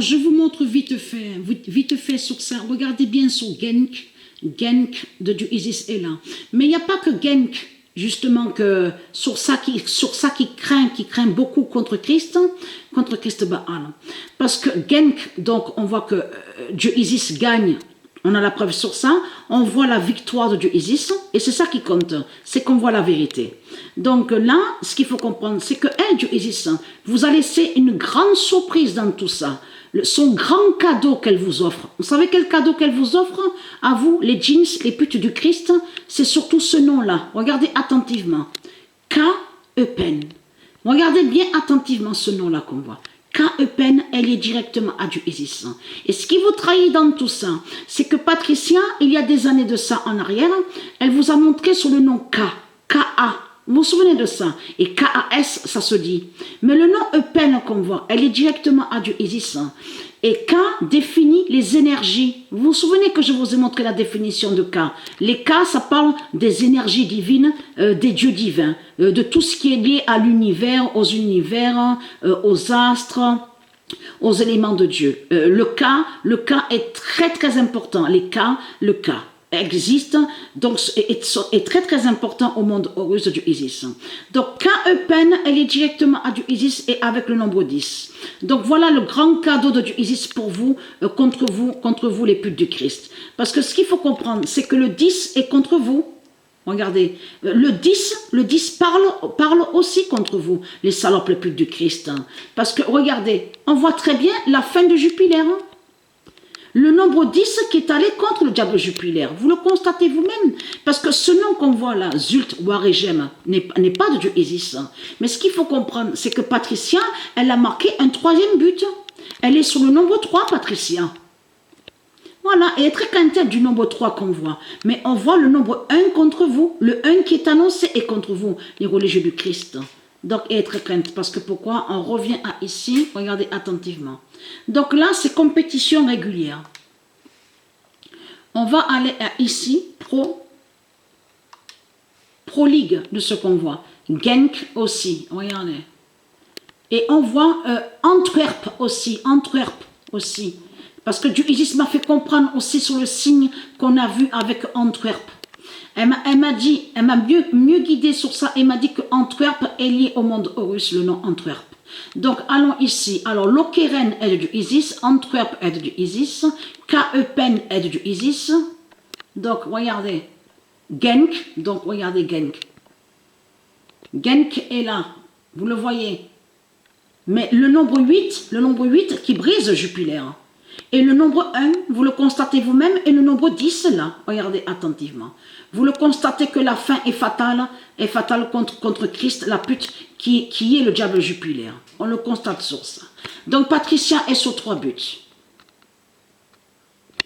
Je vous montre vite fait sur ça. Regardez bien sur Genk. Genk du Isis est là. Mais il n'y a pas que Genk, justement, que sur ça qui craint beaucoup contre Christ Baal. Parce que Genk, donc on voit que Dieu Isis gagne. On a la preuve sur ça, on voit la victoire de Dieu Isis, et c'est ça qui compte, c'est qu'on voit la vérité. Donc là, ce qu'il faut comprendre, c'est que Dieu Isis vous a laissé une grande surprise dans tout ça. Son grand cadeau qu'elle vous offre. Vous savez quel cadeau qu'elle vous offre? À vous, les djinns, les putes du Christ, c'est surtout ce nom-là. Regardez attentivement. K-E-Pen. Regardez bien attentivement ce nom-là qu'on voit. K-E-Pen, elle est directement à Dieu Isis. Et ce qui vous trahit dans tout ça, c'est que Patricia, il y a des années de ça en arrière, elle vous a montré sur le nom K, K-A. Vous vous souvenez de ça? Et K-A-S, ça se dit. Mais le nom E-Pen qu'on voit, elle est directement à Dieu Isis. Et K définit les énergies. Vous vous souvenez que je vous ai montré la définition de K? Les K, ça parle des énergies divines, des dieux divins, de tout ce qui est lié à l'univers, aux astres, aux éléments de Dieu. Le K est très important. Le K existe, donc est très important au monde horus de Dieu Isis. Donc K-E-Pen, elle est directement à Dieu Isis et avec le nombre 10. Donc voilà le grand cadeau de Dieu Isis pour vous, contre vous les putes du Christ. Parce que ce qu'il faut comprendre, c'est que le 10 est contre vous. Regardez, le 10 parle aussi contre vous, les salopes les putes du Christ. Parce que regardez, on voit très bien la fin de Jupiter. Le nombre 10 qui est allé contre le diable Jupiter. Vous le constatez vous-même. Parce que ce nom qu'on voit là, Zult, Waregem, n'est pas de Dieu Isis. Mais ce qu'il faut comprendre, c'est que Patricia, elle a marqué un troisième but. Elle est sur le nombre 3, Patricia. Voilà, et elle est très crainte du nombre 3 qu'on voit. Mais on voit le nombre 1 contre vous. Le 1 qui est annoncé est contre vous, les religieux du Christ. Donc, elle est très crainte. Parce que pourquoi? On revient à ici. Regardez attentivement. Donc là, c'est compétition régulière. On va aller à ici, Pro League de ce qu'on voit. Genk aussi, regardez. Et on voit Antwerp aussi. Parce que Dieu Isis m'a fait comprendre aussi sur le signe qu'on a vu avec Antwerp. Elle m'a mieux guidé sur ça. Elle m'a dit que Antwerp est lié au monde horus, le nom Antwerp. Donc, allons ici. Alors, Lokeren est de Dieu Isis, Antwerp est de Dieu Isis, K-E-Pen est de Dieu Isis. Donc, regardez. Genk, donc regardez Genk. Genk est là, vous le voyez. Mais le nombre 8 qui brise Jupiter. Et le nombre 1, vous le constatez vous-même, et le nombre 10 là, regardez attentivement. Vous le constatez que la fin est fatale contre Christ, la pute, qui est le diable Jupiter. On le constate sur ça. Donc Patricia est sur 3 buts.